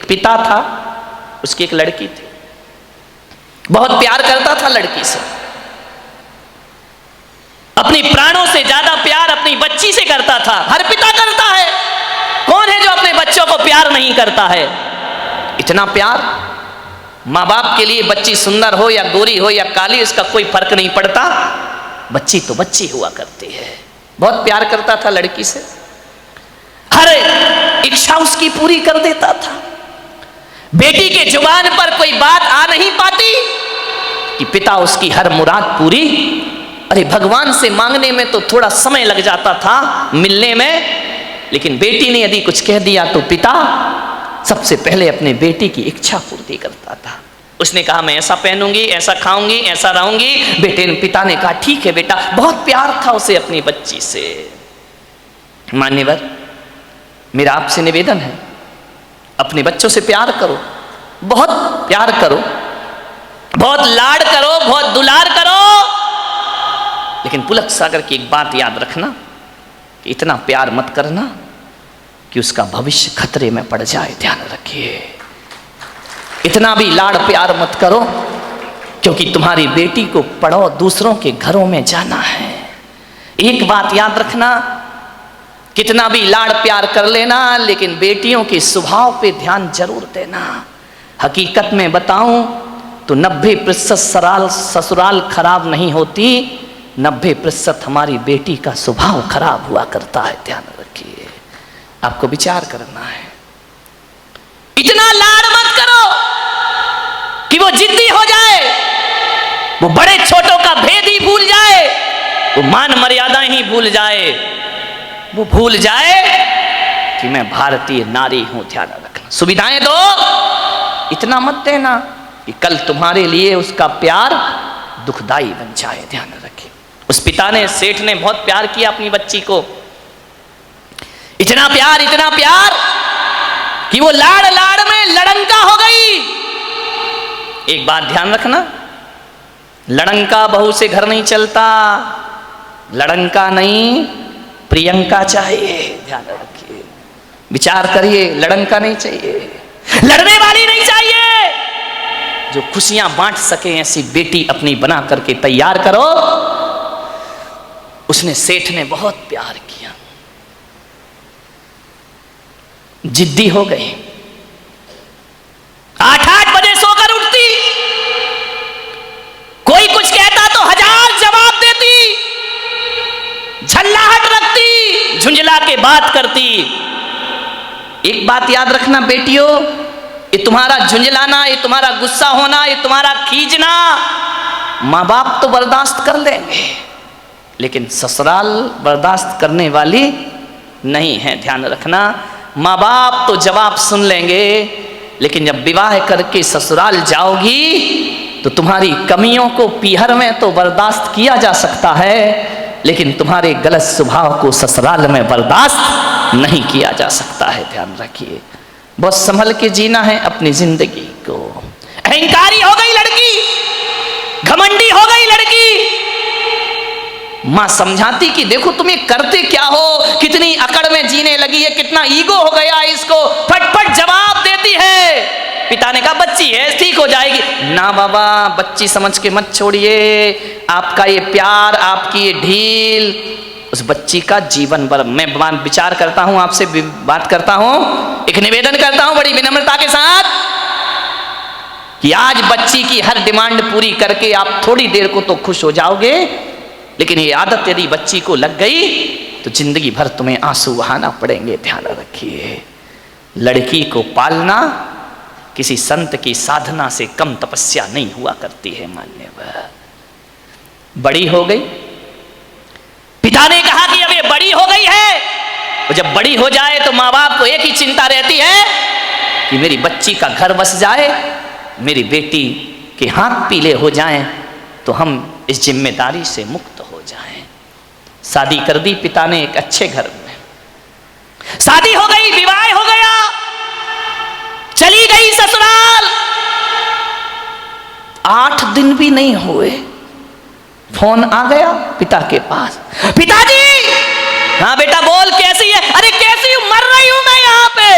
पिता था, उसकी एक लड़की थी, बहुत प्यार करता था लड़की से, अपनी प्राणों से ज्यादा प्यार अपनी बच्ची से करता था। हर पिता करता है, कौन है जो अपने बच्चों को प्यार नहीं करता है? इतना प्यार माँ बाप के लिए, बच्ची सुंदर हो या गोरी हो या काली, इसका कोई फर्क नहीं पड़ता, बच्ची तो बच्ची हुआ करती है। बहुत प्यार करता था लड़की से, हर इच्छा उसकी पूरी कर देता था। बेटी के जुबान पर कोई बात आ नहीं पाती कि पिता उसकी हर मुराद पूरी। अरे भगवान से मांगने में तो थोड़ा समय लग जाता था, मिलने में, लेकिन बेटी ने यदि कुछ कह दिया तो पिता सबसे पहले अपने बेटी की इच्छा पूर्ति करता था। उसने कहा मैं ऐसा पहनूंगी, ऐसा खाऊंगी, ऐसा रहूंगी, पिता ने कहा ठीक है बेटा। बहुत प्यार था उसे अपनी बच्ची से। मान्यवर, मेरा आपसे निवेदन है, अपने बच्चों से प्यार करो, बहुत प्यार करो, बहुत लाड करो, बहुत दुलार करो, लेकिन पुलक सागर की एक बात याद रखना कि इतना प्यार मत करना कि उसका भविष्य खतरे में पड़ जाए। ध्यान रखिए, इतना भी लाड़ प्यार मत करो, क्योंकि तुम्हारी बेटी को पढ़ो, दूसरों के घरों में जाना है। एक बात याद रखना, कितना भी लाड़ प्यार कर लेना, लेकिन बेटियों के स्वभाव पे ध्यान जरूर देना। हकीकत में बताऊं तो 90% ससुराल खराब नहीं होती, 90% हमारी बेटी का स्वभाव खराब हुआ करता है। ध्यान रखिए, आपको विचार करना है। इतना लाड़ मत करो कि वो जिद्दी हो जाए, वो बड़े छोटों का भेद ही भूल जाए, वो मान मर्यादा ही भूल जाए, वो भूल जाए कि मैं भारतीय नारी हूं। ध्यान रखना, सुविधाएं दो, इतना मत देना कि कल तुम्हारे लिए उसका प्यार दुखदाई बन जाए। ध्यान रखिए, उस पिता ने, सेठ ने बहुत प्यार किया अपनी बच्ची को, इतना प्यार कि वो लाड़ लाड़ में लड़ंका हो गई। एक बात ध्यान रखना, लड़ंका बहू से घर नहीं चलता, लड़ंका नहीं प्रियंका चाहिए। ध्यान रखिए, विचार करिए, लड़ंका नहीं चाहिए, लड़ने वाली नहीं चाहिए, जो खुशियां बांट सके ऐसी बेटी अपनी बना करके तैयार करो। उसने, सेठ ने बहुत प्यार किया, जिद्दी हो गई, 8-8 बजे सोकर उठती, कोई कुछ कहता तो 1000 जवाब देती, झल्लाहट रखती, झुंझला के बात करती। एक बात याद रखना बेटियों, ये तुम्हारा झुंझलाना, ये तुम्हारा गुस्सा होना, ये तुम्हारा खींचना माँ बाप तो बर्दाश्त कर लेंगे, लेकिन ससुराल बर्दाश्त करने वाली नहीं है। ध्यान रखना, माँ बाप तो जवाब सुन लेंगे, लेकिन जब विवाह करके ससुराल जाओगी तो तुम्हारी कमियों को पीहर में तो बर्दाश्त किया जा सकता है, लेकिन तुम्हारे गलत स्वभाव को ससुराल में बर्दाश्त नहीं किया जा सकता है। ध्यान रखिए, बहुत संभल के जीना है अपनी जिंदगी को। अहंकारी हो गई लड़की, घमंडी हो गई लड़की, मां समझाती कि देखो तुम ये करते क्या हो, कितनी अकड़ में जीने लगी है, कितना ईगो हो गया इसको, फटफट जवाब देती है। पिता ने कहा बच्ची है, ठीक हो जाएगी। ना बाबा, बच्ची समझ के मत छोड़िए, आपका ये प्यार, आपकी ये ढील उस बच्ची का जीवन भर। मैं विचार करता हूं, आपसे बात करता हूं, एक निवेदन करता हूं बड़ी विनम्रता के साथ कि आज बच्ची की हर डिमांड पूरी करके आप थोड़ी देर को तो खुश हो जाओगे, लेकिन ये आदत यदि बच्ची को लग गई तो जिंदगी भर तुम्हें आंसू बहाना पड़ेंगे। ध्यान रखिए, लड़की को पालना किसी संत की साधना से कम तपस्या नहीं हुआ करती है। मान्यवर, बड़ी हो गई, पिता ने कहा कि अब ये बड़ी हो गई है, और जब बड़ी हो जाए तो माँ बाप को एक ही चिंता रहती है कि मेरी बच्ची का घर बस जाए, मेरी बेटी के हाथ पीले हो जाएं, तो हम इस जिम्मेदारी से मुक्त हो जाएं। शादी कर दी पिता ने एक अच्छे घर में, शादी हो गई, विवाह हो गया, चली गई ससुराल। 8 दिन भी नहीं हुए, फोन आ गया पिता के पास, पिताजी। हाँ बेटा बोल, कैसी है? अरे कैसी हूं, मर रही हूं मैं यहाँ पे।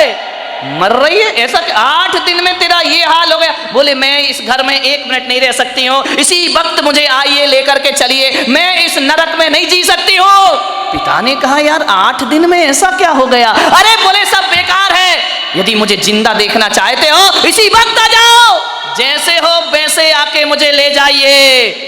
मर रही है ऐसा, 8 दिन में तेरा ये हाल हो गया। बोले मैं इस घर में 1 मिनट नहीं रह सकती हूँ, इसी वक्त मुझे आइए लेकर के चलिए, मैं इस नरक में नहीं जी सकती हूँ। पिता ने कहा यार 8 दिन में ऐसा क्या हो गया? अरे बोले सब बेकार है, यदि मुझे जिंदा देखना चाहते हो इसी वक्त आ जाओ, जैसे हो वैसे आके मुझे ले जाइए।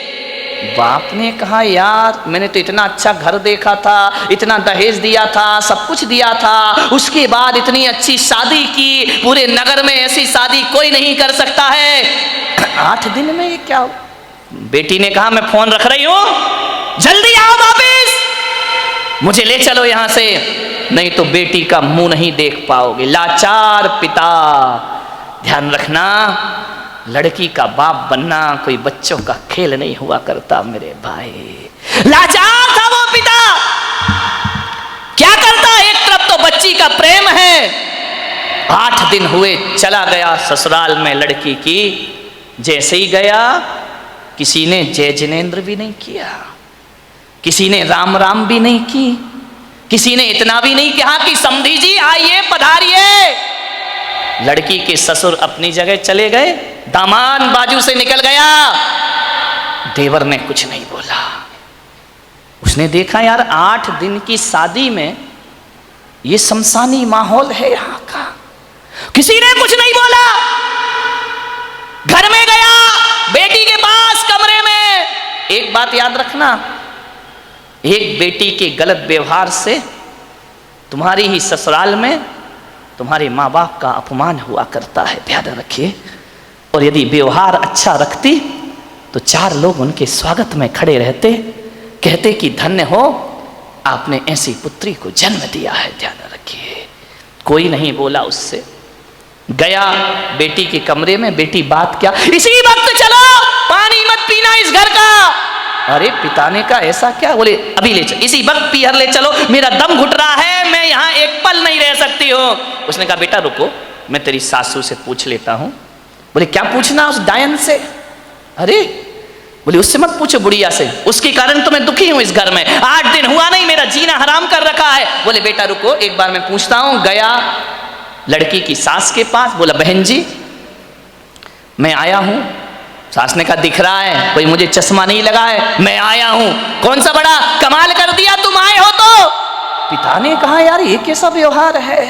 बाप ने कहा यार मैंने तो इतना अच्छा घर देखा था, इतना दहेज दिया था, सब कुछ दिया था, उसके बाद इतनी अच्छी शादी की, पूरे नगर में ऐसी शादी कोई नहीं कर सकता है, 8 दिन में ये क्या हो? बेटी ने कहा मैं फोन रख रही हूं, जल्दी आओ वापिस, मुझे ले चलो यहां से, नहीं तो बेटी का मुंह नहीं देख पाओगे। लाचार पिता। ध्यान रखना, लड़की का बाप बनना कोई बच्चों का खेल नहीं हुआ करता मेरे भाई। लाचार था वो पिता, क्या करता? एक तरफ तो बच्ची का प्रेम है, 8 दिन हुए चला गया ससुराल में लड़की की। जैसे ही गया किसी ने जय जिनेन्द्र भी नहीं किया, किसी ने राम राम भी नहीं की, किसी ने इतना भी नहीं कहा कि समधी जी आइए पधारिए। लड़की के ससुर अपनी जगह चले गए, दामाद बाजू से निकल गया, देवर ने कुछ नहीं बोला। उसने देखा यार 8 दिन की शादी में ये शमशानी माहौल है यहां का, किसी ने कुछ नहीं बोला। घर में गया, बेटी के पास कमरे में। एक बात याद रखना, एक बेटी के गलत व्यवहार से तुम्हारी ही ससुराल में तुम्हारे माँ बाप का अपमान हुआ करता है, ध्यान रखिए। और यदि व्यवहार अच्छा रखती तो 4 लोग उनके स्वागत में खड़े रहते, कहते कि धन्य हो आपने ऐसी पुत्री को जन्म दिया है, ध्यान रखिए। कोई नहीं बोला उससे। गया बेटी के कमरे में, बेटी बात क्या, इसी वक्त चलो, पानी मत पीना इस घर का। अरे पिता ने कहा ऐसा क्या? बोले अभी ले चलो, इसी वक्त पीहर ले चलो, मेरा दम घुट रहा है, मैं यहाँ एक पल नहीं रह सकती हूँ। उसने कहा बेटा रुको, मैं तेरी सासू से पूछ लेता हूँ। बोले क्या पूछना उस डायन से? अरे बोले उससे मत पूछो, बुढ़िया से, उसके कारण तो मैं दुखी हूँ इस घर में, 8 दिन हुआ नहीं, मेरा जीना हराम कर रखा है। बोले बेटा रुको एक बार मैं पूछता हूँ। गया लड़की की सास के पास, बोला बहन जी मैं आया हूँ। सास ने कहा दिख रहा है, कोई मुझे चश्मा नहीं लगा है, मैं आया हूँ। कौन सा बड़ा कमाल कर दिया तुम आए हो तो? पिता ने कहा यार ये कैसा व्यवहार है?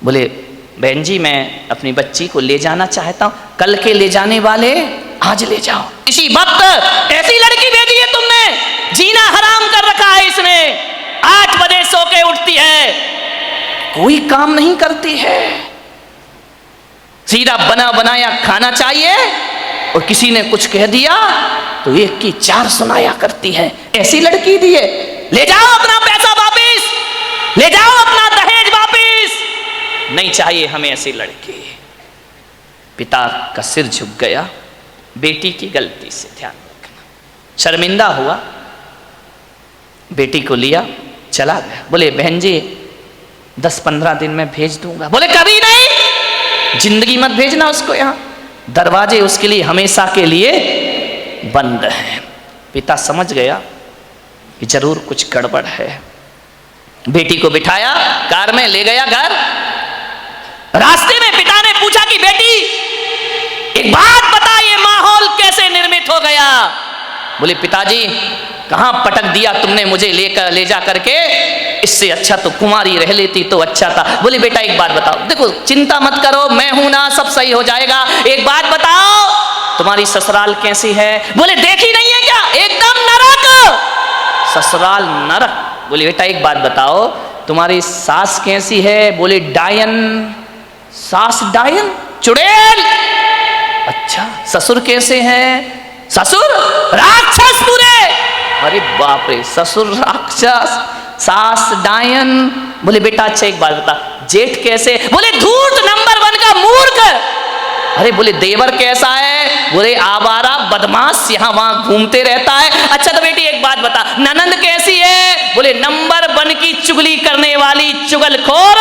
बोले बहन जी मैं अपनी बच्ची को ले जाना चाहता हूँ, कल के ले जाने वाले आज ले जाओ। इसी वक्त ऐसी लड़की भेजी है तुमने, जीना हराम कर रखा है इसने, 8 बजे सो के उठती है, कोई काम नहीं करती है, सीधा बना बनाया खाना चाहिए, और किसी ने कुछ कह दिया तो 1 की 4 सुनाया करती है। ऐसी लड़की दी है, ले जाओ अपना पैसा वापिस, ले जाओ अपना दहेज वापिस, नहीं चाहिए हमें ऐसी लड़की। पिता का सिर झुक गया बेटी की गलती से, ध्यान रखना। शर्मिंदा हुआ, बेटी को लिया चला गया। बोले बहन जी 10-15 दिन में भेज दूंगा। बोले कभी नहीं, जिंदगी मत भेजना उसको यहाँ, दरवाजे उसके लिए हमेशा के लिए बंद हैं। पिता समझ गया कि जरूर कुछ गड़बड़ है। बेटी को बिठाया, कार में ले गया घर। रास्ते में पिता ने पूछा कि बेटी एक बात बता, ये माहौल कैसे निर्मित हो गया? बोले पिताजी कहां पटक दिया तुमने मुझे ले जा करके, इससे अच्छा तो कुमारी रह लेती तो अच्छा था। बोले बेटा एक बात बताओ, देखो चिंता मत करो, मैं हूं ना, सब सही हो जाएगा। एक बात बताओ तुम्हारी ससुराल कैसी है? बोले देखी नहीं है क्या, एकदम नरक, ससुराल नरक। बोले बेटा एक बात बताओ तुम्हारी सास कैसी है? बोले डायन। सास डायन, चुड़ैल। अच्छा ससुर कैसे हैं? ससुर राक्षस पूरे। अरे बाप रे, ससुर राक्षस, सास डायन। बोले बेटा अच्छा एक बात बता, जेठ कैसे? बोले धूर्त नंबर 1 का मूर्ख। अरे बोले देवर कैसा है? बोले आवारा बदमाश, यहाँ वहां घूमते रहता है। अच्छा तो बेटी एक बात बता, ननंद कैसी है? बोले नंबर 1 की चुगली करने वाली चुगलखोर,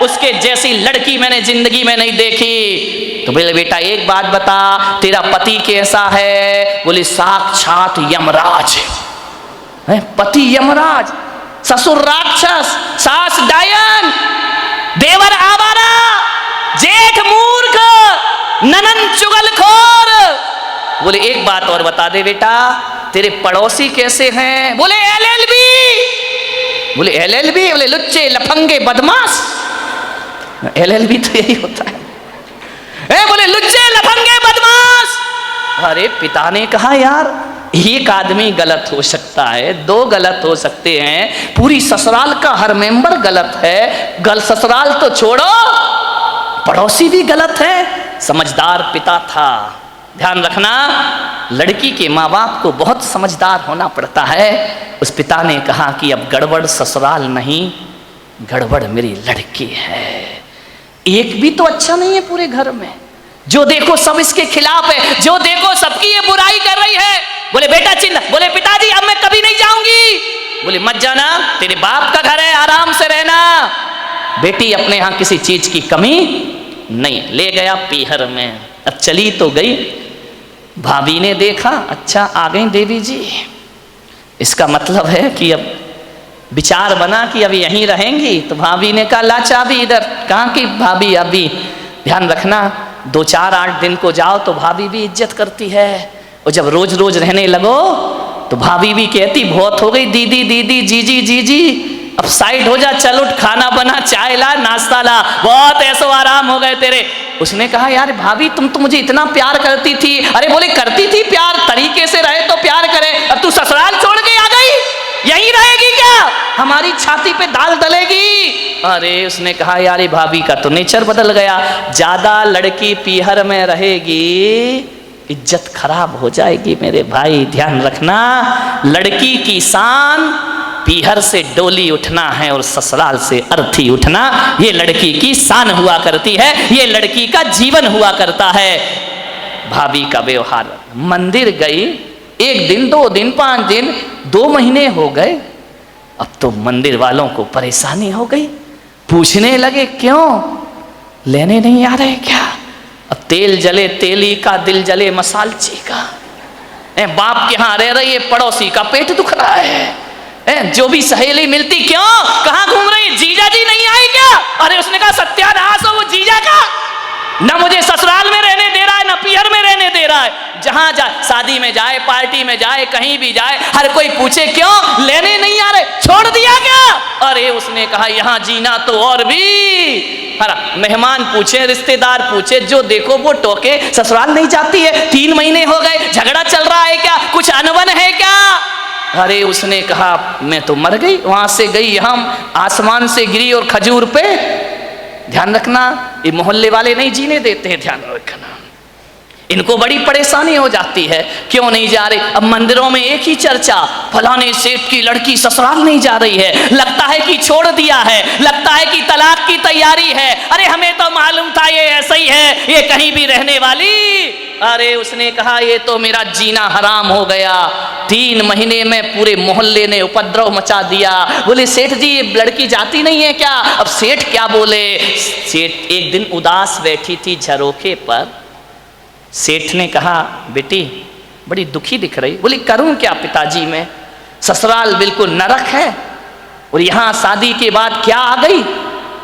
उसके जैसी लड़की मैंने जिंदगी में नहीं देखी। तो बोले बेटा एक बात बता तेरा पति कैसा है? बोले साक्षात यमराज है, पति यमराज, ससुर राक्षस, सास डायन, देवर आवारा। सेठ मूर्ख, ननन चुगलखोर। बोले एक बात और बता दे बेटा, तेरे पड़ोसी कैसे हैं? बोले एलएलबी। बोले एलएलबी? बोले लुच्चे लफंगे बदमाश। एलएलबी तो यही होता है। बोले लुच्चे लफंगे बदमाश। अरे पिता ने कहा यार एक आदमी गलत हो सकता है, दो गलत हो सकते हैं, पूरी ससुराल का हर मेंबर गलत है। ससुराल तो छोड़ो, पड़ोसी भी गलत है। समझदार पिता था। ध्यान रखना, लड़की के माँ बाप को बहुत समझदार होना पड़ता है। उस पिता ने कहा कि अब गड़बड़ ससुराल नहीं, गड़बड़ मेरी लड़की है। एक भी तो अच्छा नहीं है पूरे घर में, जो देखो सब इसके खिलाफ है, जो देखो सबकी ये बुराई कर रही है। बोले बेटा चिल्ला। बोले पिताजी अब मैं कभी नहीं जाऊंगी। बोले मत जाना, तेरे बाप का घर है, आराम से रहना। बेटी अपने यहाँ किसी चीज की कमी नहीं। ले गया पीहर में। अब चली तो गई, भाभी ने देखा अच्छा आ गई देवी जी, इसका मतलब है कि अब विचार बना कि अब यहीं रहेंगी। तो भाभी ने कहा ला चाबी इधर। कहाँ की भाभी? अभी ध्यान रखना 2-4-8 दिन को जाओ तो भाभी भी इज्जत करती है, और जब रोज रोज रहने लगो तो भाभी भी कहती बहुत हो गई दीदी दीदी जीजी जीजी, अब साइड हो जा, चल उठ, खाना बना, चाय ला, नाश्ता ला, बहुत ऐसो आराम हो गए तेरे। उसने कहा यार भाभी तुम तो मुझे इतना प्यार करती थी। अरे बोले करती थी प्यार, तरीके से रहे तो प्यार करे, अब तू ससुराल छोड़ के आ गई, यहीं रहेगी क्या? हमारी छाती पे दाल डलेगी। अरे उसने कहा यार भाभी का तो नेचर बदल गया, ज्यादा लड़की पीहर में रहेगी इज्जत खराब हो जाएगी मेरे भाई। ध्यान रखना, लड़की की शान पीहर से डोली उठना है और ससुराल से अर्थी उठना, ये लड़की की शान हुआ करती है, ये लड़की का जीवन हुआ करता है। भाभी का व्यवहार, मंदिर गई 1 दिन 2 दिन 5 दिन 2 महीने हो गए, अब तो मंदिर वालों को परेशानी हो गई। पूछने लगे क्यों, लेने नहीं आ रहे क्या? अब तेल जले तेली का, दिल जले मसालची का। बाप के यहाँ रह रही है, पड़ोसी का पेट दुख रहा है। जो भी सहेली मिलती क्यों, कहाँ घूम रही है, जीजा जी नहीं आए क्या? अरे उसने कहा सत्यानाश हो वो जीजा का, ना मुझे ससुराल में रहने दे रहा है ना पीहर में रहने दे रहा है। जहां जाए, शादी में जाए, पार्टी में जाए, कहीं भी जाए, हर कोई पूछे क्यों, लेने नहीं आ रहे, छोड़ दिया क्या? अरे उसने कहा यहाँ जीना तो और भी। मेहमान पूछे, रिश्तेदार पूछे, जो देखो वो टोके, ससुराल नहीं जाती है, 3 महीने हो गए, झगड़ा चल रहा है क्या, कुछ अनबन है क्या? अरे उसने कहा मैं तो मर गई, वहां से गई, हम आसमान से गिरी और खजूर पे। ध्यान रखना, ये मोहल्ले वाले नहीं जीने देते हैं, ध्यान रखना, इनको बड़ी परेशानी हो जाती है, क्यों नहीं जा रहे? अब मंदिरों में एक ही चर्चा, फलाने सेठ की लड़की ससुराल नहीं जा रही है, लगता है कि छोड़ दिया है, लगता है कि तलाक की तैयारी है। अरे हमें तो मालूम था ये ऐसा ही है, ये कहीं भी रहने वाली। अरे उसने कहा ये तो मेरा जीना हराम हो गया, 3 महीने में पूरे मोहल्ले ने उपद्रव मचा दिया। बोले सेठ जी ये लड़की जाती नहीं है क्या? अब सेठ क्या बोले? सेठ एक दिन उदास बैठी थी झरोखे पर, सेठ ने कहा बेटी बड़ी दुखी दिख रही। बोली करूं क्या पिताजी, मैं ससुराल बिल्कुल नरक है, और यहाँ शादी के बाद क्या आ गई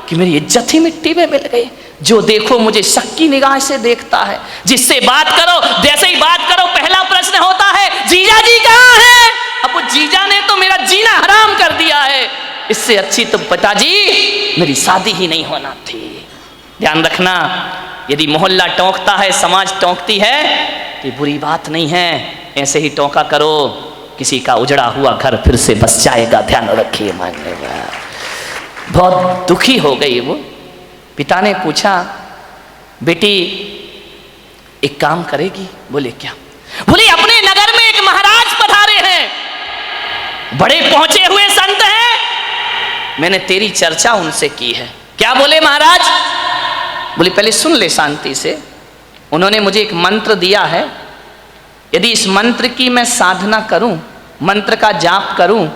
कि मेरी इज्जत ही मिट्टी में मिल गई। जो देखो मुझे शक की निगाह से देखता है, जिससे बात करो, जैसे ही बात करो पहला प्रश्न होता है जीजा जी कहाँ है? अब वो जीजा ने तो मेरा जीना हराम कर दिया है, इससे अच्छी तो पिताजी मेरी शादी ही नहीं होना थी। ध्यान रखना, यदि मोहल्ला टोंकता है, समाज टोंकती है, तो बुरी बात नहीं है, ऐसे ही टोंका करो, किसी का उजड़ा हुआ घर फिर से बस जाएगा। ध्यान रखिए। मानने बहुत दुखी हो गई वो। पिता ने पूछा बेटी एक काम करेगी? बोले क्या? बोले अपने नगर में एक महाराज पधारे हैं, बड़े पहुंचे हुए संत हैं, मैंने तेरी चर्चा उनसे की है। क्या बोले महाराज? बोले पहले सुन ले शांति से, उन्होंने मुझे एक मंत्र दिया है, यदि इस मंत्र की मैं साधना करूं, मंत्र का जाप करूं,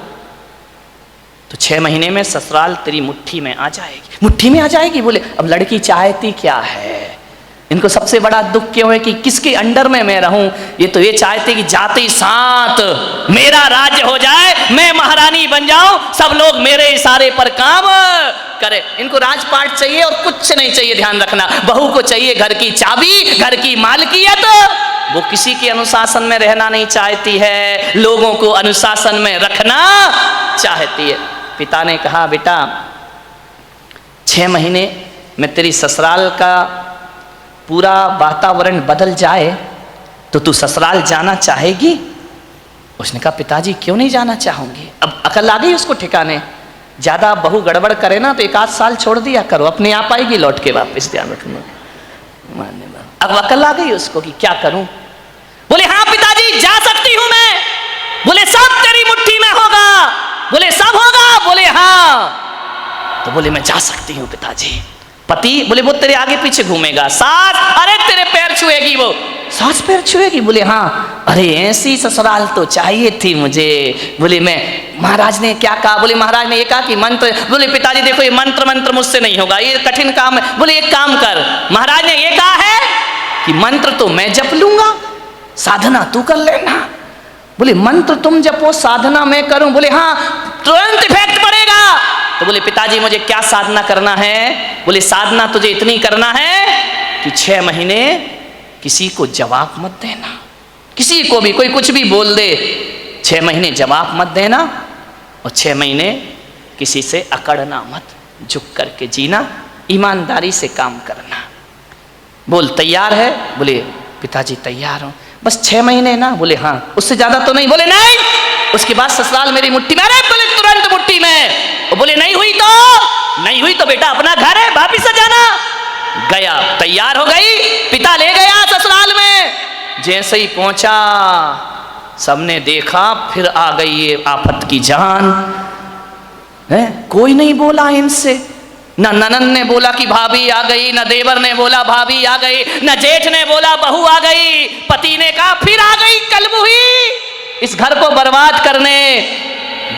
तो 6 महीने में ससुराल तेरी मुट्ठी में आ जाएगी। मुट्ठी में आ जाएगी? बोले अब लड़की चाहती क्या है? इनको सबसे बड़ा दुख क्यों है कि किसके अंडर में मैं रहूं? ये तो ये चाहते कि जाते ही साथ मेरा राज्य हो जाए, मैं महारानी बन जाऊं, सब लोग मेरे इशारे पर काम करे। इनको राजपाट चाहिए और कुछ नहीं चाहिए, ध्यान रखना। बहू को चाहिए घर की चाबी, घर की मालकियत। वो किसी के अनुशासन में रहना नहीं चाहती है, लोगों को अनुशासन में रखना चाहती है। पिता ने कहा, बेटा 6 महीने में तेरी ससुराल का पूरा वातावरण बदल जाए तो तू ससुराल जाना चाहेगी? उसने कहा, पिताजी क्यों नहीं जाना चाहूंगी। अब अकल आ गई उसको ठिकाने। ज्यादा बहू गड़बड़ करे ना तो 1 आध साल छोड़ दिया करो, अपने आप आएगी लौट के वापस, ध्यान रखना। अब अकल आ गई उसको कि क्या करूं। बोले, हाँ पिताजी जा सकती हूं मैं। बोले, सब तेरी मुट्ठी में होगा। बोले, सब होगा। बोले, हाँ। तो बोले, मैं जा सकती हूं पिताजी। पति बोले, वो तेरे आगे पीछे घूमेगा। सास, अरे तेरे पैर छुएगी वो। सास पैर छुएगी? बोले, हाँ। अरे ऐसी ससुराल तो चाहिए थी मुझे। बोले, मैं महाराज ने क्या कहा? बोले, महाराज ने ये कहा कि मंत्र। बोले, पिताजी देखो ये मंत्र मुझसे नहीं होगा, ये कठिन काम है। बोले, एक काम कर, महाराज ने ये कहा है कि मंत्र तो मैं जप लूंगा, साधना तू कर लेना। बोले, मंत्र तुम जपो, साधना मैं करूं? बोले, हाँ, तुरंत इफेक्ट पड़ेगा। तो बोले, पिताजी मुझे क्या साधना करना है? बोले, साधना तुझे इतनी करना है कि 6 महीने किसी को जवाब मत देना, किसी को भी कोई कुछ भी बोल दे, 6 महीने जवाब मत देना, और 6 महीने किसी से अकड़ना मत, झुक करके जीना, ईमानदारी से काम करना। बोल, तैयार है? बोले, पिताजी तैयार हूं, बस 6 महीने ना। बोले, हाँ, उससे ज्यादा तो नहीं। बोले, नहीं, उसके बाद ससुराल मेरी मुट्ठी में। अरे बोले, तुरंत मुट्ठी में। बोले, नहीं हुई तो बेटा अपना घर है, वापिस जाना। गया, तैयार हो गई, पिता ले गया ससुराल में। जैसे ही पहुंचा, सबने देखा, फिर आ गई ये आफत की जान है। कोई नहीं बोला इनसे, न ननन ने बोला कि भाभी आ गई, न देवर ने बोला भाभी आ गई, न जेठ ने बोला बहू आ गई। पति ने कहा, फिर आ गई कलमुही इस घर को बर्बाद करने।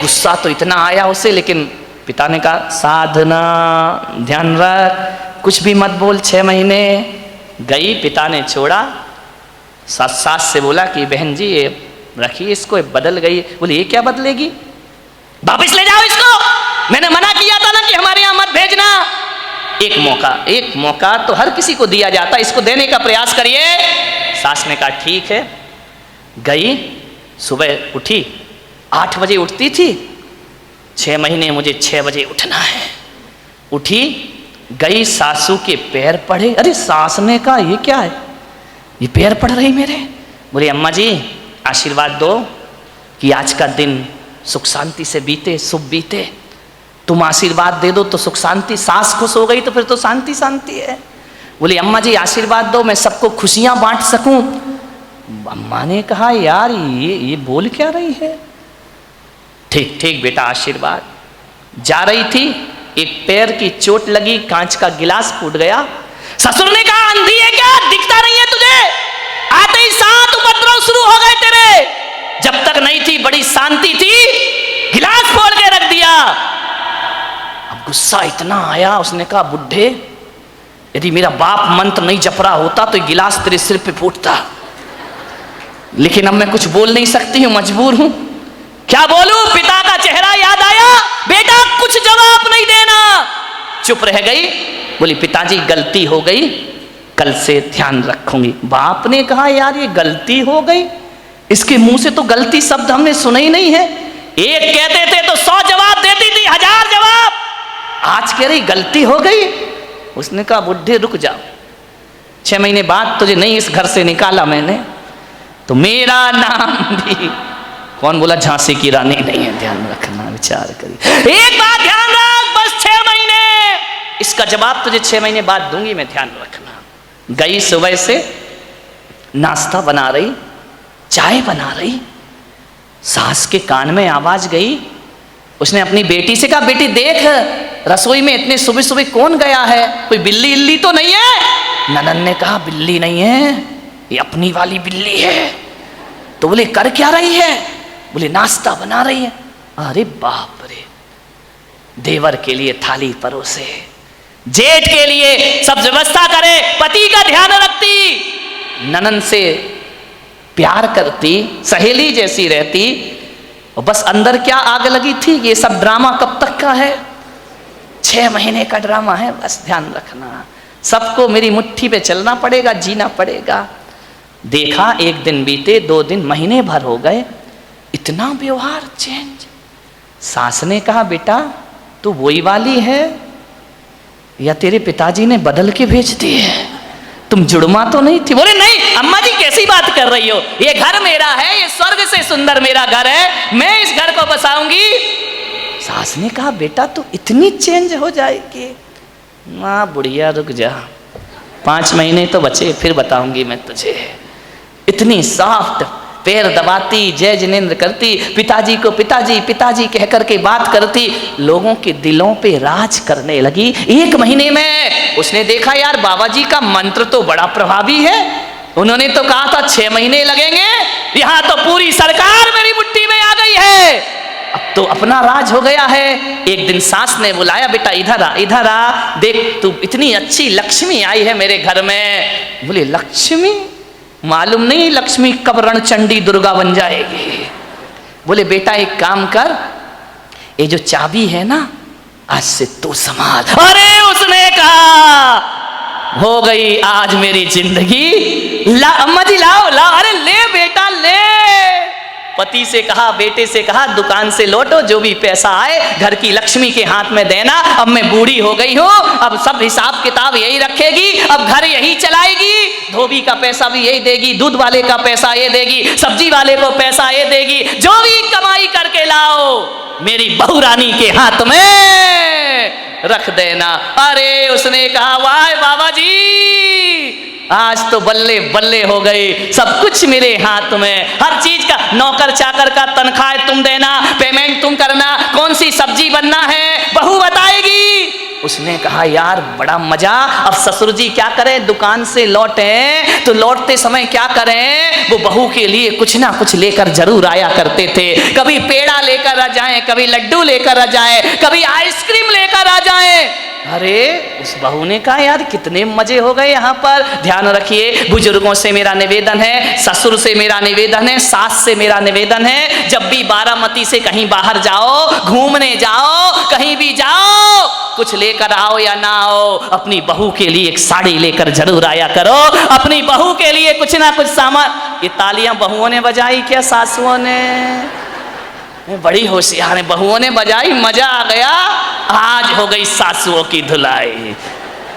गुस्सा तो इतना आया उसे, लेकिन पिता ने कहा, साधना, ध्यान रख, कुछ भी मत बोल। 6 महीने गई, पिता ने छोड़ा। सास से बोला कि बहन जी ये रखिए इसको, बदल गई। बोले, ये क्या बदलेगी, वापिस ले जाओ इसको, मैंने मना किया था ना कि हमारे यहाँ मत भेजना। एक मौका तो हर किसी को दिया जाता, इसको देने का प्रयास करिए। सास ने कहा, ठीक है। गई, सुबह उठी, 8 बजे उठती थी, 6 महीने मुझे 6 बजे उठना है। उठी, गई, सासू के पैर पड़े। अरे सास ने कहा, ये क्या है, ये पैर पड़ रही मेरे। बोले, अम्मा जी आशीर्वाद दो कि आज का दिन सुख शांति से बीते, शुभ बीते, तुम आशीर्वाद दे दो तो सुख शांति। सास खुश हो गई तो फिर तो शांति शांति है। बोले, अम्मा जी आशीर्वाद दो, मैं सबको खुशियां बांट सकूं। अम्मा ने कहा, यार ये बोल क्या रही है। ठीक ठीक बेटा, आशीर्वाद। जा रही थी, एक पैर की चोट लगी, कांच का गिलास फूट गया। ससुर ने कहा, अंधी है क्या, दिखता नहीं है तुझे? आते ही 7 उपद्रव शुरू हो गए तेरे। जब तक नहीं थी बड़ी शांति थी, गिलास फोड़ के रख दिया। अब गुस्सा इतना आया, उसने कहा, बुढ़े, यदि मेरा बाप मंत्र नहीं जप रहा होता तो गिलास तेरे सिर पे फूटता, लेकिन अब मैं कुछ बोल नहीं सकती हूं, मजबूर हूं। क्या बोलूं? पिता का चेहरा याद आया। बेटा कुछ जवाब नहीं देना, चुप रह गई। बोली, पिताजी गलती हो गई, कल से ध्यान रखूंगी। बाप ने कहा, यार ये गलती हो गई, इसके मुंह से तो गलती शब्द हमने सुना ही नहीं है। एक कहते थे तो 100 जवाब देती थी, 1000 जवाब। आज कह रही गलती हो गई। उसने कहा, बुढ़े रुक जाओ, 6 महीने बाद तुझे नहीं इस घर से निकाला मैंने तो मेरा नाम भी, कौन बोला झांसी की रानी नहीं है, ध्यान रखना, विचार करिए। एक बात ध्यान रख, बस 6 महीने, इसका जवाब तुझे 6 महीने बाद दूंगी मैं, ध्यान रखना। गई, सुबह से नाश्ता बना रही, चाय बना रही, सास के कान में आवाज गई। उसने अपनी बेटी से कहा, बेटी देख रसोई में इतने सुबह सुबह कौन गया है, कोई बिल्ली इल्ली तो नहीं है? ननन ने कहा, बिल्ली नहीं है, ये अपनी वाली बिल्ली है। तो बोले, कर क्या रही है? बोले, नाश्ता बना रही है। अरे बाप रे, देवर के लिए थाली परोसे, जेठ के लिए सब व्यवस्था करे, पति का ध्यान रखती, ननन से प्यार करती, सहेली जैसी रहती, और बस अंदर क्या आग लगी थी, ये सब ड्रामा कब तक का है, 6 महीने का ड्रामा है, बस ध्यान रखना, सबको मेरी मुट्ठी पे चलना पड़ेगा, जीना पड़ेगा। देखा 1 दिन बीते, 2 दिन, महीने भर हो गए, इतना व्यवहार चेंज। सास ने कहा बेटा तू वही वाली है या तेरे पिताजी ने बदल के भेज दी है, तुम जुड़मा तो नहीं थी। बोले नहीं अम्मा जी कैसी बात कर रही हो, ये घर मेरा है, ये स्वर्ग से सुंदर मेरा घर है, मैं इस घर को बसाऊंगी। सास ने कहा बेटा तू इतनी चेंज हो जाएगी। माँ बुढ़िया रुक जा, 5 महीने तो बचे, फिर बताऊंगी मैं तुझे। इतनी सॉफ्ट, पैर दबाती, जय जिनेंद्र करती, पिताजी को पिताजी पिताजी कह करके बात करती, लोगों के दिलों पे राज करने लगी। 1 महीने में उसने देखा यार बाबा जी का मंत्र तो बड़ा प्रभावी है, उन्होंने तो कहा था 6 महीने लगेंगे, यहाँ तो पूरी सरकार मेरी मुट्ठी में आ गई है, अब तो अपना राज हो गया है। एक दिन सास ने बुलाया बेटा इधर आ, इधर आ, देख तू इतनी अच्छी लक्ष्मी आई है मेरे घर में। बोले लक्ष्मी, मालूम नहीं लक्ष्मी कब रणचंडी दुर्गा बन जाएगी। बोले बेटा एक काम कर, ये जो चाबी है ना आज से तू संभाल। अरे उसने कहा हो गई आज मेरी जिंदगी, ला अम्मा जी लाओ लाओ, अरे ले बेटा ले। पति से कहा, बेटे से कहा दुकान से लौटो, जो भी पैसा आए घर की लक्ष्मी के हाथ में देना, अब मैं बूढ़ी हो गई हूँ, अब सब हिसाब किताब यही रखेगी, अब घर यही चलाएगी, धोबी का पैसा भी यही देगी, दूध वाले का पैसा ये देगी, सब्जी वाले को पैसा ये देगी, जो भी कमाई करके लाओ मेरी बहू रानी के हाथ में रख देना। अरे उसने कहा वाह बाबा जी आज तो बल्ले बल्ले हो गई, सब कुछ मेरे हाथ में, हर चीज का, नौकर चाकर का तनख्वाह तुम देना, पेमेंट तुम करना, कौन सी सब्जी बनना है बहू बताएगी। उसने कहा यार बड़ा मजा। अब ससुर जी क्या करें, दुकान से लौटे तो लौटते समय क्या करें, वो बहू के लिए कुछ ना कुछ लेकर जरूर आया करते थे, कभी पेड़ा लेकर आ जाए, कभी लड्डू लेकर आ जाए, कभी आइसक्रीम लेकर आ जाए। अरे उस बहू ने कहा यार कितने मजे हो गए यहाँ पर। ध्यान रखिए बुजुर्गों से मेरा निवेदन है, ससुर से मेरा निवेदन है, सास से मेरा निवेदन है, जब भी बारामती से कहीं बाहर जाओ, घूमने जाओ, कहीं भी जाओ, कुछ लेकर आओ या ना आओ, अपनी बहू के लिए एक साड़ी लेकर जरूर आया करो, अपनी बहू के लिए कुछ ना कुछ सामान। ये तालियां बहुओं ने बजाई क्या सासुओं ने? बड़ी होशियार है, बहुओं ने बजाई, मजा आ गया। आज हो गई सासुओं की धुलाई।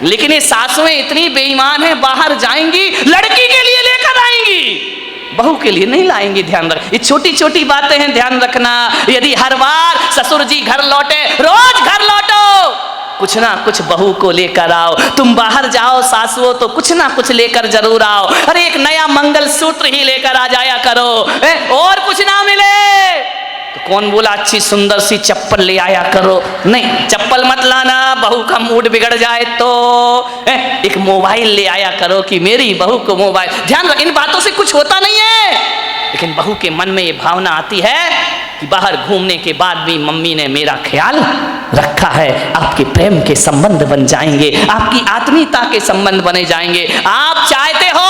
लेकिन ये सासुएं इतनी बेईमान है, बाहर जाएंगी लड़की के लिए लेकर आएंगी, बहू के लिए नहीं लाएंगी। ध्यान रख, ये छोटी छोटी बातें हैं, ध्यान रखना। यदि हर बार ससुर जी घर लौटे, रोज घर लौटो, कुछ ना कुछ बहू को लेकर आओ। तुम बाहर जाओ सासुओं तो कुछ ना कुछ लेकर जरूर आओ। अरे एक नया मंगल सूत्र ही लेकर आ जाया करो, और कुछ ना मिले तो कौन बोला अच्छी सुंदर सी चप्पल ले आया करो, नहीं चप्पल मत लाना, बहू का मूड बिगड़ जाए तो। एक मोबाइल ले आया करो कि मेरी बहू को मोबाइल। ध्यान रख, इन बातों से कुछ होता नहीं है, लेकिन बहू के मन में ये भावना आती है कि बाहर घूमने के बाद भी मम्मी ने मेरा ख्याल रखा है। आपके प्रेम के संबंध बन जाएंगे, आपकी आत्मीयता के संबंध बने जाएंगे। आप चाहते हो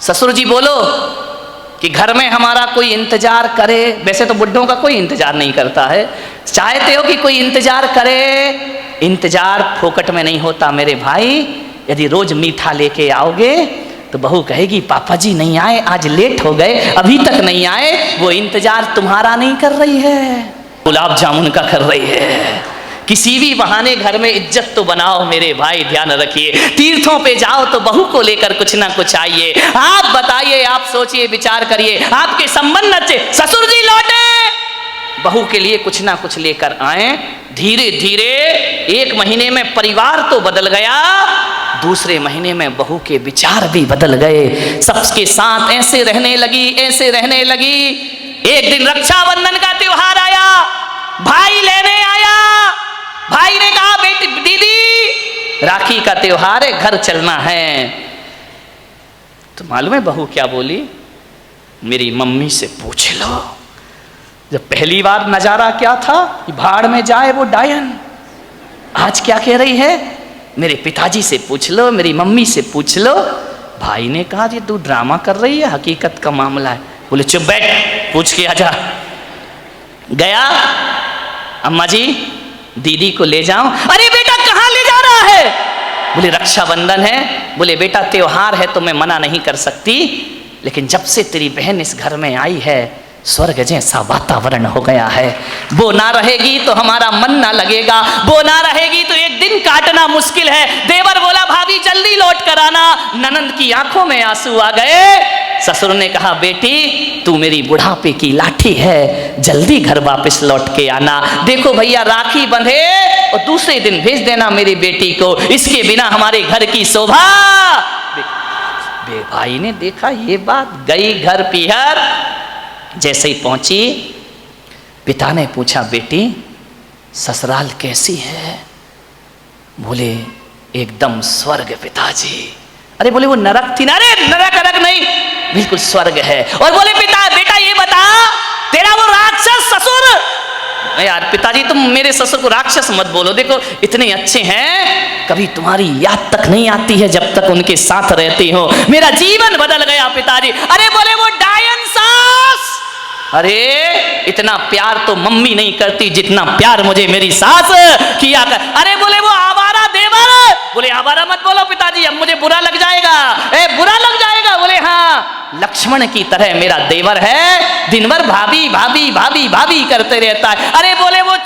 ससुर जी बोलो कि घर में हमारा कोई इंतजार करे, वैसे तो बुढ़ों का कोई इंतजार नहीं करता है, चाहते हो कि कोई इंतजार करे, इंतजार फोकट में नहीं होता मेरे भाई। यदि रोज मीठा लेके आओगे तो बहू कहेगी पापा जी नहीं आए, आज लेट हो गए, अभी तक नहीं आए, वो इंतजार तुम्हारा नहीं कर रही है, गुलाब जामुन का कर रही है। किसी भी बहाने घर में इज्जत तो बनाओ मेरे भाई, ध्यान रखिए। तीर्थों पे जाओ तो बहू को लेकर कुछ ना कुछ आइए। आप बताइए, आप सोचिए, विचार करिए, आपके संबंध अच्छे, ससुर जी लौटे, बहू के लिए कुछ ना कुछ लेकर आए। धीरे धीरे 1 महीने में परिवार तो बदल गया, दूसरे महीने में बहू के विचार भी बदल गए, सबके साथ ऐसे रहने लगी, ऐसे रहने लगी। एक दिन रक्षाबंधन का त्योहार आया, भाई लेने आया, भाई ने कहा बेटी दीदी राखी का त्योहार है, घर चलना है। तो मालूम है बहू क्या बोली, मेरी मम्मी से पूछ लो। जब पहली बार नजारा क्या था, भाड़ में जाए वो डायन, आज क्या कह रही है, मेरे पिताजी से पूछ लो, मेरी मम्मी से पूछ लो। भाई ने कहा ये तू ड्रामा कर रही है, हकीकत का मामला है। बोले चुप बैठ, पूछ के आजा। गया, अम्मा जी दीदी को ले जाओ। अरे बेटा कहाँ ले जा रहा है? बोले रक्षाबंधन है। बोले बेटा त्योहार है तो मैं मना नहीं कर सकती, लेकिन जब से तेरी बहन इस घर में आई है स्वर्ग जैसा वातावरण हो गया है। वो ना रहेगी तो हमारा मन ना लगेगा, वो ना रहेगी तो एक दिन काटना मुश्किल है। देवर बोला भाभी जल्दी लौट कर आना। ननंद की आंखों में आंसू आ गए। ससुर ने कहा बेटी तू मेरी बुढ़ापे की लाठी है, जल्दी घर वापस लौट के आना। देखो भैया राखी बंधे और दूसरे दिन भेज देना मेरी बेटी को, इसके बिना हमारे घर की शोभा। भाई ने देखा ये बात, गई घर पीहर। जैसे ही पहुंची पिता ने पूछा बेटी ससुराल कैसी है? बोले एकदम स्वर्ग पिताजी। अरे बोले वो नरक थी ना? अरे नरक नरक नहीं, बिल्कुल स्वर्ग है। और बोले पिता बेटा ये बता तेरा वो राक्षस ससुर। यार पिताजी तुम मेरे ससुर को राक्षस मत बोलो, देखो इतने अच्छे हैं, कभी तुम्हारी याद तक नहीं आती है जब तक उनके साथ रहती हो। मेरा जीवन बदल गया पिताजी। अरे बोले वो डायन सास। अरे इतना प्यार तो मम्मी नहीं करती जितना प्यार मुझे मेरी सास किया कर। अरे बोले वो आवारा देवर। बोले आवारा मत बोलो पिताजी, अब मुझे बुरा लग जाएगा। बुरा लग जाएगा? बोले हाँ लक्ष्मण की तरह मेरा देवर है, दिन भर भाभी भाभी भाभी भाभी करते रहता है। अरे बोले वो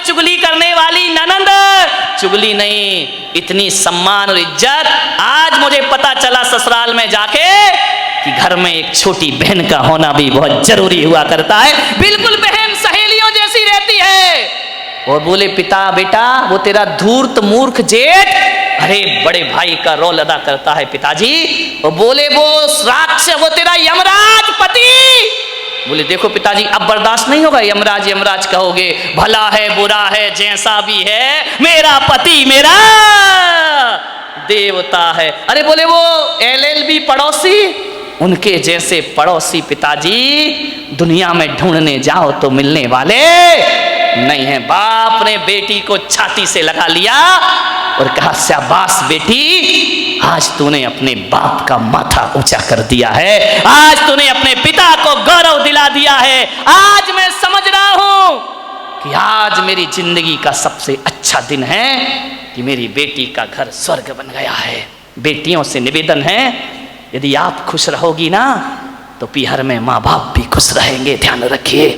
चुगली करने वाली ननंद। चुगली नहीं, इतनी सम्मान और इज्जत। आज मुझे पता चला ससुराल में जाके कि घर में एक छोटी बहन का होना भी बहुत जरूरी हुआ करता है। बिल्कुल बहन सहेलियों जैसी रहती है। और बोले पिता बेटा वो तेरा धूर्त मूर्ख जेठ अरे बड़े भाई का रोल अदा करता है पिताजी। और बोले वो राक्षस वो तेरा यमराज पति। बोले देखो पिताजी अब बर्दाश्त नहीं होगा, यमराज यमराज कहोगे, भला है बुरा है जैसा भी है मेरा पति मेरा देवता है। अरे बोले वो LLB पड़ोसी, उनके जैसे पड़ोसी पिताजी दुनिया में ढूंढने जाओ तो मिलने वाले नहीं है। बाप ने बेटी को छाती से लगा लिया और कहा शाबाश बेटी, आज तूने अपने बाप का माथा ऊंचा कर दिया है, आज तूने अपने पिता को गौरव दिला दिया है। आज मैं समझ रहा हूं कि आज मेरी जिंदगी का सबसे अच्छा दिन है कि मेरी बेटी का घर स्वर्ग बन गया है। बेटियों से निवेदन है यदि आप खुश रहोगी ना तो पीहर में माँ बाप भी खुश रहेंगे। ध्यान रखिए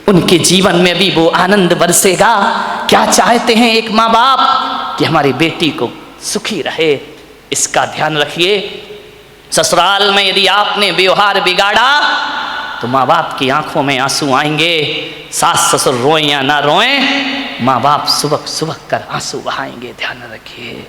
उनके जीवन में भी वो आनंद बरसेगा। क्या चाहते हैं एक माँ बाप कि हमारी बेटी को सुखी रहे, इसका ध्यान रखिए। ससुराल में यदि आपने व्यवहार बिगाड़ा तो माँ बाप की आंखों में आंसू आएंगे। सास ससुर रोएं या ना रोएं, माँ बाप सुबह सुबह कर आंसू बहाएंगे। ध्यान रखिए।